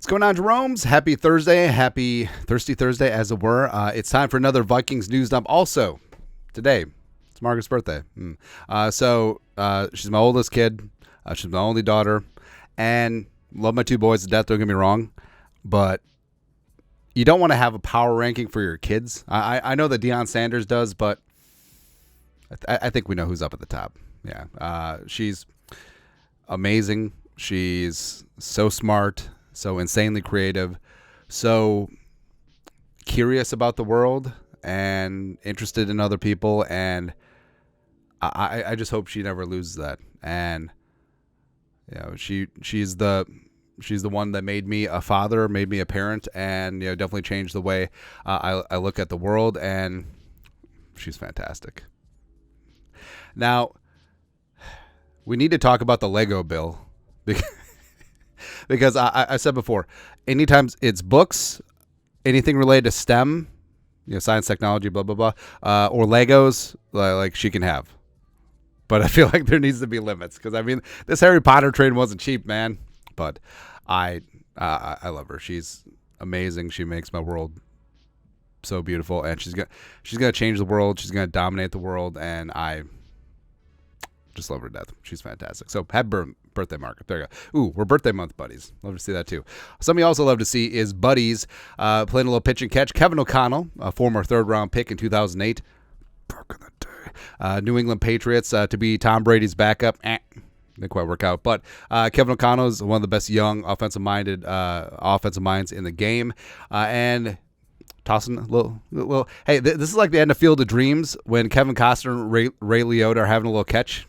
What's going on, Jerome's? Happy Thursday. Happy Thirsty Thursday, as it were. It's time for another Vikings news dump. Also, today, it's Margaret's birthday. She's my oldest kid. She's my only daughter. And love my two boys to death, don't get me wrong. But you don't want to have a power ranking for your kids. I know that Deion Sanders does, but I think we know who's up at the top. Yeah. She's amazing. She's so smart, so insanely creative, so curious about the world and interested in other people. And I just hope she never loses that. And she's the one that made me a father, made me a parent, and definitely changed the way I look at the world. And she's fantastic. Now, we need to talk about the Lego bill because I said before, anytime it's books, anything related to STEM, science, technology, blah, blah, blah, or Legos, like she can have. But I feel like there needs to be limits because, this Harry Potter train wasn't cheap, man. But I love her. She's amazing. She makes my world so beautiful, and she's gonna change the world. She's gonna dominate the world, and I just love her to death. She's fantastic. So happy birthday, Margaret. There you go. Ooh, we're birthday month buddies. Love to see that too. Something you also love to see is buddies playing a little pitch and catch. Kevin O'Connell, a former third-round pick in 2008. Back in the day. New England Patriots to be Tom Brady's backup. Didn't quite work out. But Kevin O'Connell is one of the best young offensive minds in the game. And tossing a little. Hey, this is like the end of Field of Dreams when Kevin Costner and Ray Liotta are having a little catch.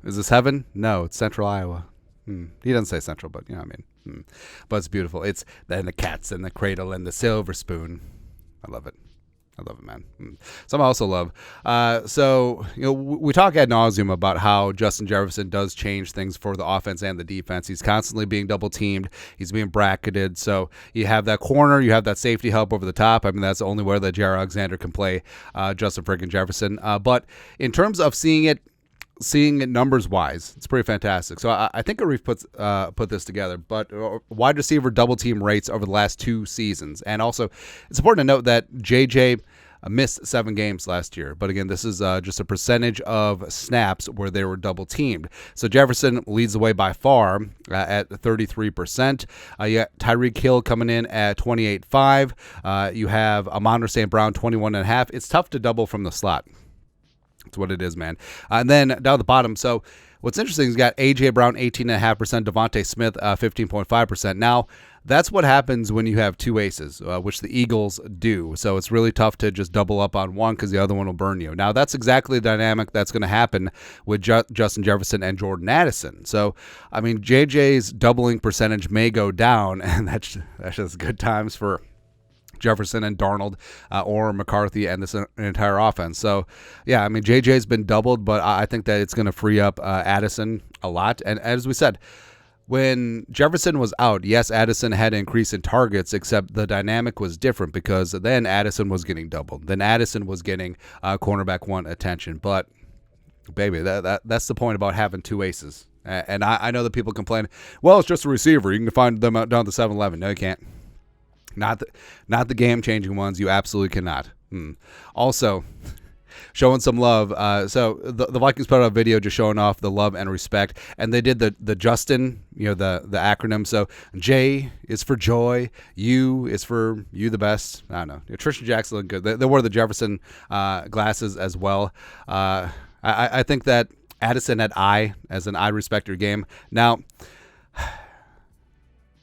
Is this heaven? No, it's Central Iowa. He doesn't say Central, but you know what I mean. But it's beautiful. It's then the cats and the cradle and the silver spoon. I love it. I love it, man. Some I also love. We talk ad nauseum about how Justin Jefferson does change things for the offense and the defense. He's constantly being double teamed. He's being bracketed. So you have that corner, you have that safety help over the top. That's the only way that Jair Alexander can play Justin freaking Jefferson. But in terms of seeing it numbers wise, it's pretty fantastic. So I think Arif put this together, but wide receiver double team rates over the last 2 seasons. And also it's important to note that JJ missed 7 games last year. But again, this is just a percentage of snaps where they were double teamed. So Jefferson leads the way by far at 33%. You got Tyreek Hill coming in at 28.5. You have Amon-Ra St. Brown 21.5. It's tough to double from the slot. That's what it is, man. And then down at the bottom, so what's interesting is you got A.J. Brown 18.5%, Devontae Smith 15.5%. Now, that's what happens when you have 2 aces, which the Eagles do. So it's really tough to just double up on one because the other one will burn you. Now, that's exactly the dynamic that's going to happen with Justin Jefferson and Jordan Addison. So, JJ's doubling percentage may go down, and that's just good times for Jefferson and Darnold or McCarthy and this entire offense. So, yeah, JJ's been doubled, but I think that it's going to free up Addison a lot. And as we said, when Jefferson was out, yes, Addison had an increase in targets, except the dynamic was different because then Addison was getting doubled. Then Addison was getting cornerback 1 attention. But, baby, that's the point about having 2 aces. And I know that people complain, well, it's just a receiver. You can find them out down the 7-Eleven. No, you can't. Not the game-changing ones. You absolutely cannot. Also, showing some love. So the Vikings put out a video just showing off the love and respect, and they did the Justin, the acronym. So J is for joy, U is for you the best. I don't know. Tristan Jackson looked good. They wore the Jefferson glasses as well. I think that Addison had I as an I respect your game. Now,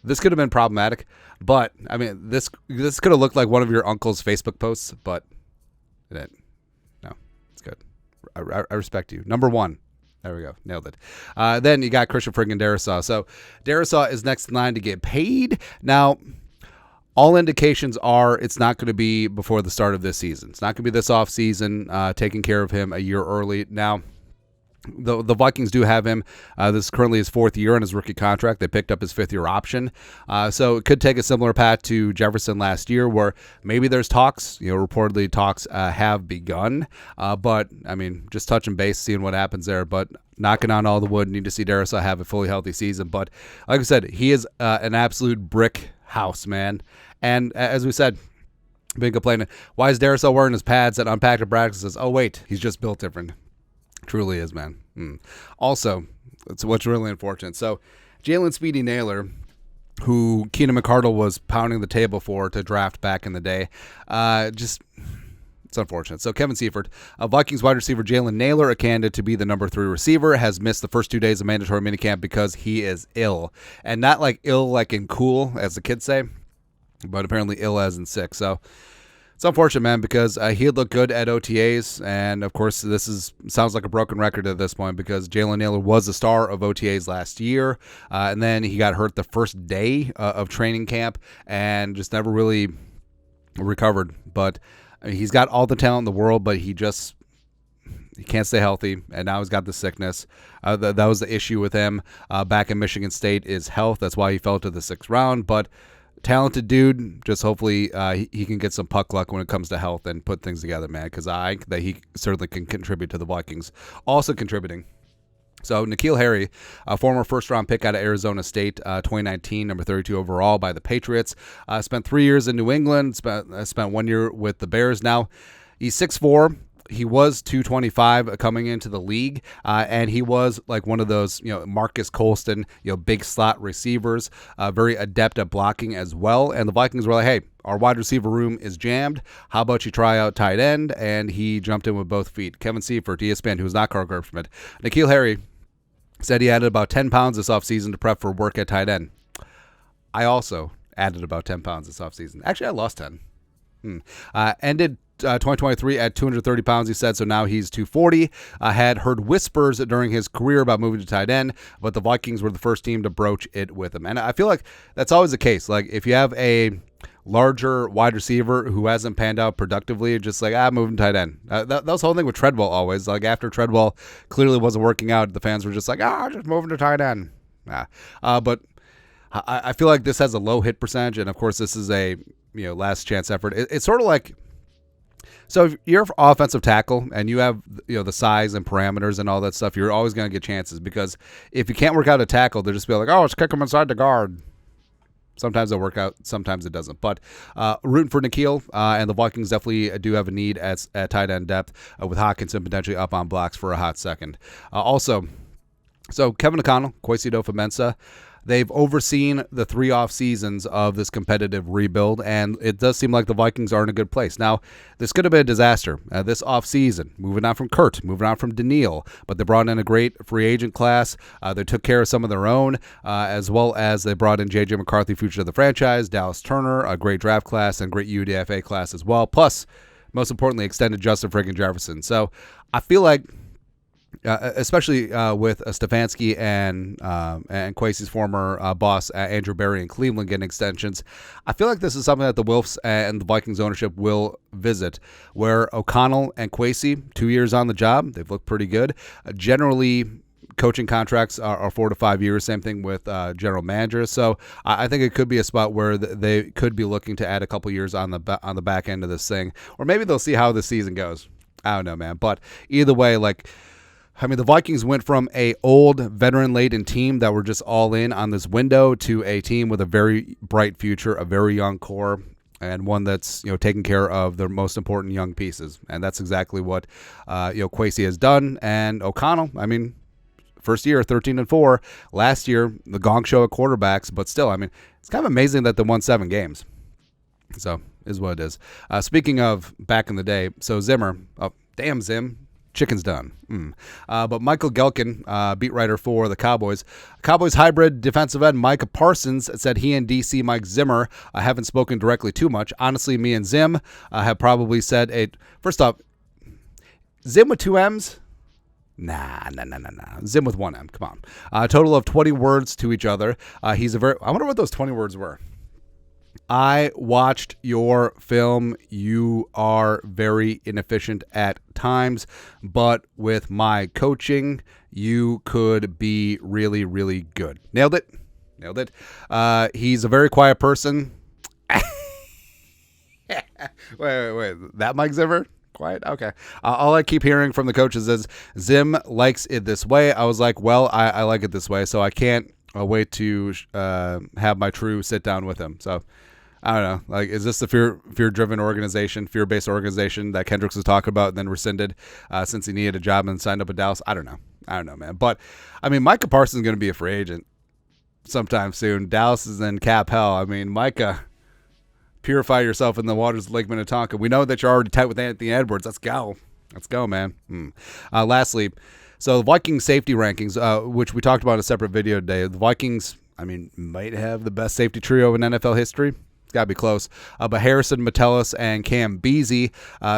this could have been problematic. But, this could have looked like one of your uncle's Facebook posts, but it didn't. No, it's good. I respect you. Number 1. There we go. Nailed it. Then you got Christian friggin' Darrisaw. So Darrisaw is next in line to get paid. Now, all indications are it's not going to be before the start of this season. It's not going to be this off season, taking care of him a year early. Now, The Vikings do have him. This is currently his 4th year on his rookie contract. They picked up his 5th-year option. So it could take a similar path to Jefferson last year, where maybe there's talks. Reportedly talks have begun. But, I mean, just touching base, seeing what happens there. But knocking on all the wood, need to see Darrisaw have a fully healthy season. But, like I said, he is an absolute brick house, man. And as we said, been complaining, why is Darrisaw wearing his pads at unpacked practices? Oh, wait, he's just built different. Truly is, man. Also, it's what's really unfortunate. So, Jalen Speedy Naylor, who Keenan McCardle was pounding the table for to draft back in the day, it's unfortunate. So, Kevin Seifert, Vikings wide receiver Jalen Naylor, a candidate to be the number 3 receiver, has missed the first 2 days of mandatory minicamp because he is ill. And not like ill like in cool, as the kids say, but apparently ill as in sick. So, it's unfortunate, man, because he had looked good at OTAs, and of course, sounds like a broken record at this point because Jalen Naylor was the star of OTAs last year, and then he got hurt the first day of training camp and just never really recovered. But I mean, he's got all the talent in the world, but he can't stay healthy, and now he's got the sickness. That was the issue with him back in Michigan State, is health. That's why he fell to the 6th round, but talented dude. Just hopefully he can get some puck luck when it comes to health and put things together, man, because I think that he certainly can contribute to the Vikings. Also contributing, so N'Keal Harry, a former first-round pick out of Arizona State, 2019, number 32 overall by the Patriots, spent 3 years in New England, spent 1 year with the Bears. Now, he's 6'4". He was 225 coming into the league, and he was like one of those, Marcus Colston, big slot receivers, very adept at blocking as well. And the Vikings were like, hey, our wide receiver room is jammed. How about you try out tight end? And he jumped in with both feet. Kevin Seifert, ESPN, who was not Carl Gershman. N'Keal Harry said he added about 10 pounds this offseason to prep for work at tight end. I also added about 10 pounds this offseason. Actually, I lost 10. Ended 2023 at 230 pounds, he said, so now he's 240. Had heard whispers during his career about moving to tight end, but the Vikings were the first team to broach it with him. And I feel like that's always the case. Like, if you have a larger wide receiver who hasn't panned out productively, just like, moving tight end. That was the whole thing with Treadwell always. Like, after Treadwell clearly wasn't working out, the fans were just like, just moving to tight end. But I feel like this has a low hit percentage, and of course this is a last chance effort. It's sort of like, so if you're offensive tackle and you have the size and parameters and all that stuff, you're always going to get chances, because if you can't work out a tackle, they'll just be like, let's kick him inside the guard. Sometimes it'll work out, sometimes it doesn't. But rooting for N'Keal, and the Vikings definitely do have a need at tight end depth, with Hawkinson potentially up on blocks for a hot second. Also, so Kevin O'Connell, Kwesi adofo-mensah, they've overseen the 3 off seasons of this competitive rebuild, and it does seem like the Vikings are in a good place. Now, this could have been a disaster this off season, moving on from Kurt, moving on from Daniil, but they brought in a great free agent class. They took care of some of their own, as well as they brought in J.J. McCarthy, future of the franchise, Dallas Turner, a great draft class, and great UDFA class as well. Plus, most importantly, extended Justin friggin' Jefferson. So I feel like, especially with Stefanski and Kwesi's former boss, Andrew Berry in Cleveland, getting extensions, I feel like this is something that the Wilfs and the Vikings ownership will visit, where O'Connell and Kwesi, 2 years on the job, they've looked pretty good. Generally, coaching contracts are 4 to 5 years, same thing with general managers. So I think it could be a spot where they could be looking to add a couple years on the back end of this thing, or maybe they'll see how the season goes. I don't know, man. But either way, the Vikings went from a old veteran-laden team that were just all in on this window to a team with a very bright future, a very young core, and one that's taking care of their most important young pieces. And that's exactly what Kwesi has done. And O'Connell, first year 13-4. Last year, the gong show at quarterbacks, but still, it's kind of amazing that they won 7 games. So is what it is. Speaking of back in the day, so Zimmer, damn Zim. Chicken's done. But Michael Gelkin, beat writer for the Cowboys hybrid defensive end Micah Parsons, said he and DC Mike Zimmer haven't spoken directly too much. Honestly, me and Zim have probably said first off, Zim with 2 M's? Nah. Zim with 1 M. Come on. A total of 20 words to each other. I wonder what those 20 words were. I watched your film. You are very inefficient at times, but with my coaching, you could be really, really good. Nailed it. Nailed it. He's a very quiet person. Wait. That Mike Zimmer? Quiet? Okay. All I keep hearing from the coaches is Zim likes it this way. I was like, well, I like it this way, so I can't wait to have my true sit down with him. So I don't know. Like, is this the fear-driven organization, fear-based organization that Kendricks was talking about and then rescinded since he needed a job and signed up with Dallas? I don't know, man. But, I mean, Micah Parsons is going to be a free agent sometime soon. Dallas is in cap hell. I mean, Micah, purify yourself in the waters of Lake Minnetonka. We know that you're already tight with Anthony Edwards. Let's go. Let's go, man. Lastly, so the Vikings safety rankings, which we talked about in a separate video today. The Vikings, I mean, might have the best safety trio in NFL history. Got to be close. But Harrison, Metellus, and Cam Beasley.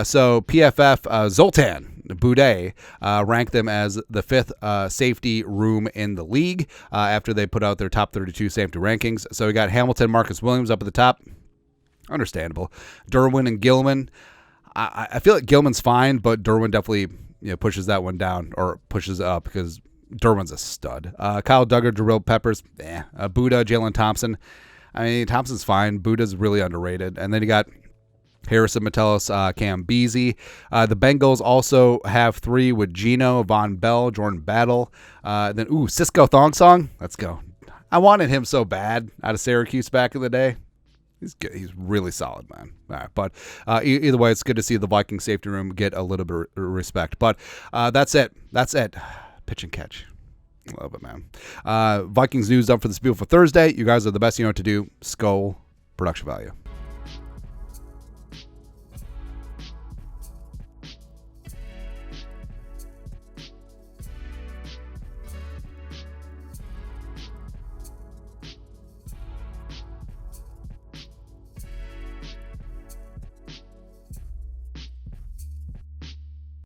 So PFF, Zoltan Boudet ranked them as the fifth safety room in the league after they put out their top 32 safety rankings. So we got Hamilton, Marcus Williams up at the top. Understandable. Derwin and Gilman. I feel like Gilman's fine, but Derwin definitely pushes that one down or pushes it up because Derwin's a stud. Kyle Duggar, Jarrell Peppers, Buddha, Jalen Thompson. I mean, Thompson's fine. Buddha's really underrated. And then you got Harrison, Metellus, Cam Beasley. The Bengals also have three with Geno, Von Bell, Jordan Battle. Then, Cisco Thong Song. Let's go. I wanted him so bad out of Syracuse back in the day. He's good. He's really solid, man. All right, but either way, it's good to see the Viking safety room get a little bit of respect. But that's it. Pitch and catch. Love it, man. Vikings news up for this beautiful Thursday. You guys are the best. You know what to do. Skull production value.